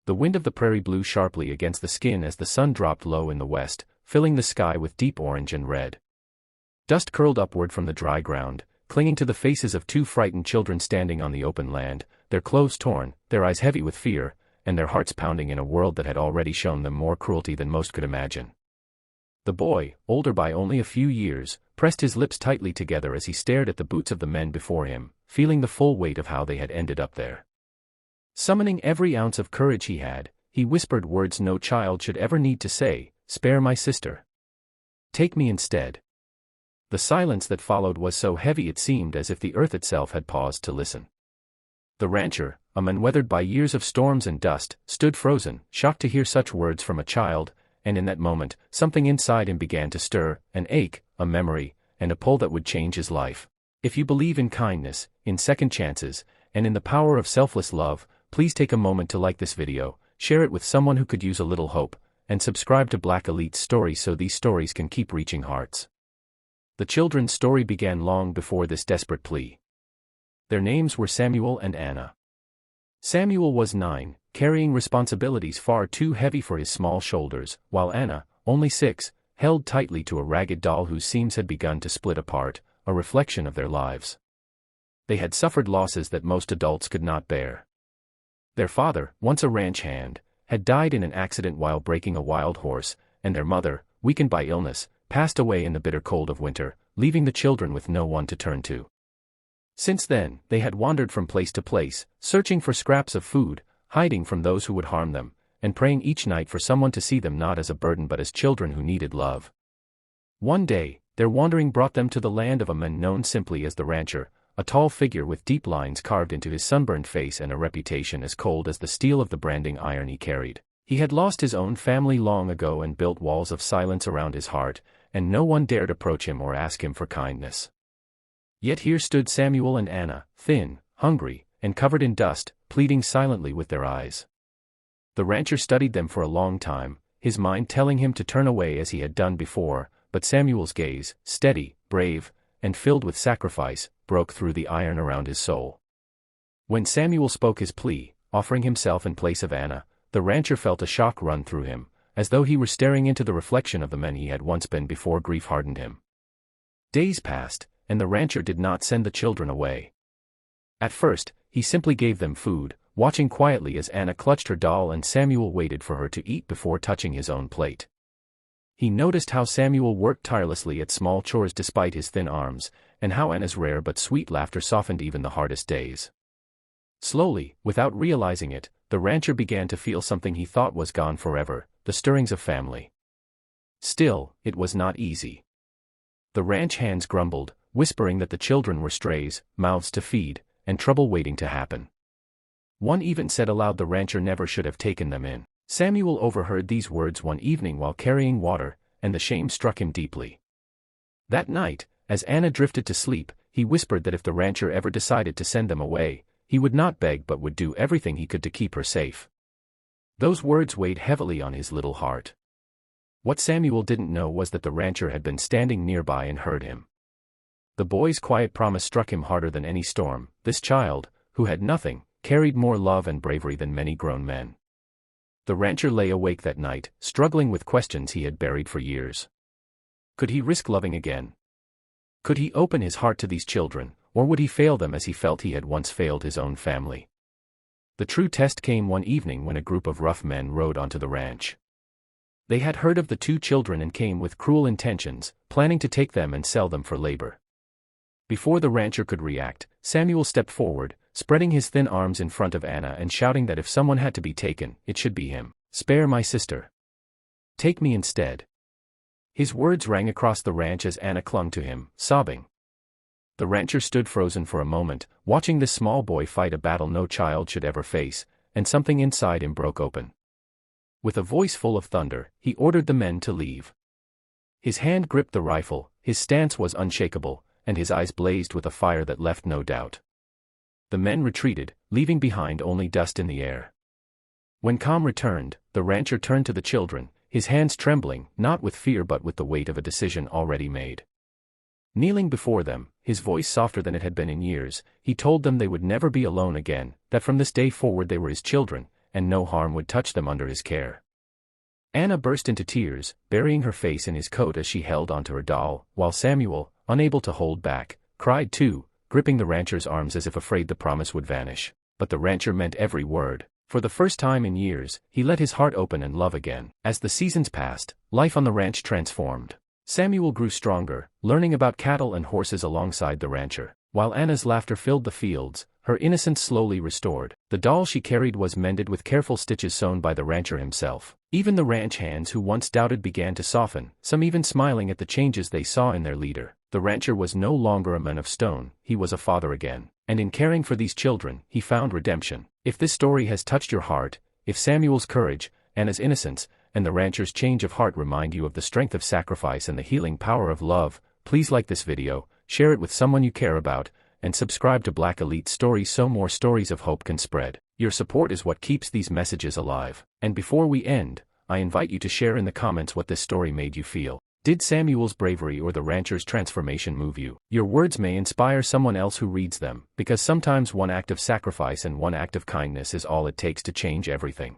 The wind of the prairie blew sharply against the skin as the sun dropped low in the west, filling the sky with deep orange and red. Dust curled upward from the dry ground, clinging to the faces of two frightened children standing on the open land, their clothes torn, their eyes heavy with fear, and their hearts pounding in a world that had already shown them more cruelty than most could imagine. The boy, older by only a few years, pressed his lips tightly together as he stared at the boots of the men before him, feeling the full weight of how they had ended up there. Summoning every ounce of courage he had, he whispered words no child should ever need to say, "Spare my sister. Take me instead." The silence that followed was so heavy it seemed as if the earth itself had paused to listen. The rancher, a man weathered by years of storms and dust, stood frozen, shocked to hear such words from a child, and in that moment, something inside him began to stir, an ache, a memory, and a pull that would change his life. If you believe in kindness, in second chances, and in the power of selfless love, please take a moment to like this video, share it with someone who could use a little hope, and subscribe to Black Elite's story so these stories can keep reaching hearts. The children's story began long before this desperate plea. Their names were Samuel and Anna. Samuel was 9, carrying responsibilities far too heavy for his small shoulders, while Anna, only 6, held tightly to a ragged doll whose seams had begun to split apart, a reflection of their lives. They had suffered losses that most adults could not bear. Their father, once a ranch hand, had died in an accident while breaking a wild horse, and their mother, weakened by illness, passed away in the bitter cold of winter, leaving the children with no one to turn to. Since then, they had wandered from place to place, searching for scraps of food, hiding from those who would harm them, and praying each night for someone to see them not as a burden but as children who needed love. One day, their wandering brought them to the land of a man known simply as the rancher, a tall figure with deep lines carved into his sunburned face and a reputation as cold as the steel of the branding iron he carried. He had lost his own family long ago and built walls of silence around his heart, and no one dared approach him or ask him for kindness. Yet here stood Samuel and Anna, thin, hungry, and covered in dust, pleading silently with their eyes. The rancher studied them for a long time, his mind telling him to turn away as he had done before, but Samuel's gaze, steady, brave, and filled with sacrifice, broke through the iron around his soul. When Samuel spoke his plea, offering himself in place of Anna, the rancher felt a shock run through him, as though he were staring into the reflection of the man he had once been before grief hardened him. Days passed, and the rancher did not send the children away. At first, he simply gave them food, watching quietly as Anna clutched her doll and Samuel waited for her to eat before touching his own plate. He noticed how Samuel worked tirelessly at small chores despite his thin arms, and how Anna's rare but sweet laughter softened even the hardest days. Slowly, without realizing it, the rancher began to feel something he thought was gone forever, the stirrings of family. Still, it was not easy. The ranch hands grumbled, whispering that the children were strays, mouths to feed, and trouble waiting to happen. One even said aloud the rancher never should have taken them in. Samuel overheard these words one evening while carrying water, and the shame struck him deeply. That night, as Anna drifted to sleep, he whispered that if the rancher ever decided to send them away, he would not beg but would do everything he could to keep her safe. Those words weighed heavily on his little heart. What Samuel didn't know was that the rancher had been standing nearby and heard him. The boy's quiet promise struck him harder than any storm. This child, who had nothing, carried more love and bravery than many grown men. The rancher lay awake that night, struggling with questions he had buried for years. Could he risk loving again? Could he open his heart to these children, or would he fail them as he felt he had once failed his own family? The true test came one evening when a group of rough men rode onto the ranch. They had heard of the two children and came with cruel intentions, planning to take them and sell them for labor. Before the rancher could react, Samuel stepped forward, spreading his thin arms in front of Anna and shouting that if someone had to be taken, it should be him. "Spare my sister. Take me instead." His words rang across the ranch as Anna clung to him, sobbing. The rancher stood frozen for a moment, watching this small boy fight a battle no child should ever face, and something inside him broke open. With a voice full of thunder, he ordered the men to leave. His hand gripped the rifle, his stance was unshakable, and his eyes blazed with a fire that left no doubt. The men retreated, leaving behind only dust in the air. When calm returned, the rancher turned to the children, his hands trembling, not with fear but with the weight of a decision already made. Kneeling before them, his voice softer than it had been in years, he told them they would never be alone again, that from this day forward they were his children, and no harm would touch them under his care. Anna burst into tears, burying her face in his coat as she held onto her doll, while Samuel, unable to hold back, cried too, gripping the rancher's arms as if afraid the promise would vanish. But the rancher meant every word. For the first time in years, he let his heart open and love again. As the seasons passed, life on the ranch transformed. Samuel grew stronger, learning about cattle and horses alongside the rancher. While Anna's laughter filled the fields, her innocence slowly restored. The doll she carried was mended with careful stitches sewn by the rancher himself. Even the ranch hands who once doubted began to soften, some even smiling at the changes they saw in their leader. The rancher was no longer a man of stone, he was a father again. And in caring for these children, he found redemption. If this story has touched your heart, if Samuel's courage, Anna's innocence, and the rancher's change of heart remind you of the strength of sacrifice and the healing power of love, please like this video, share it with someone you care about, and subscribe to Black Elite Stories so more stories of hope can spread. Your support is what keeps these messages alive. And before we end, I invite you to share in the comments what this story made you feel. Did Samuel's bravery or the rancher's transformation move you? Your words may inspire someone else who reads them, because sometimes one act of sacrifice and one act of kindness is all it takes to change everything.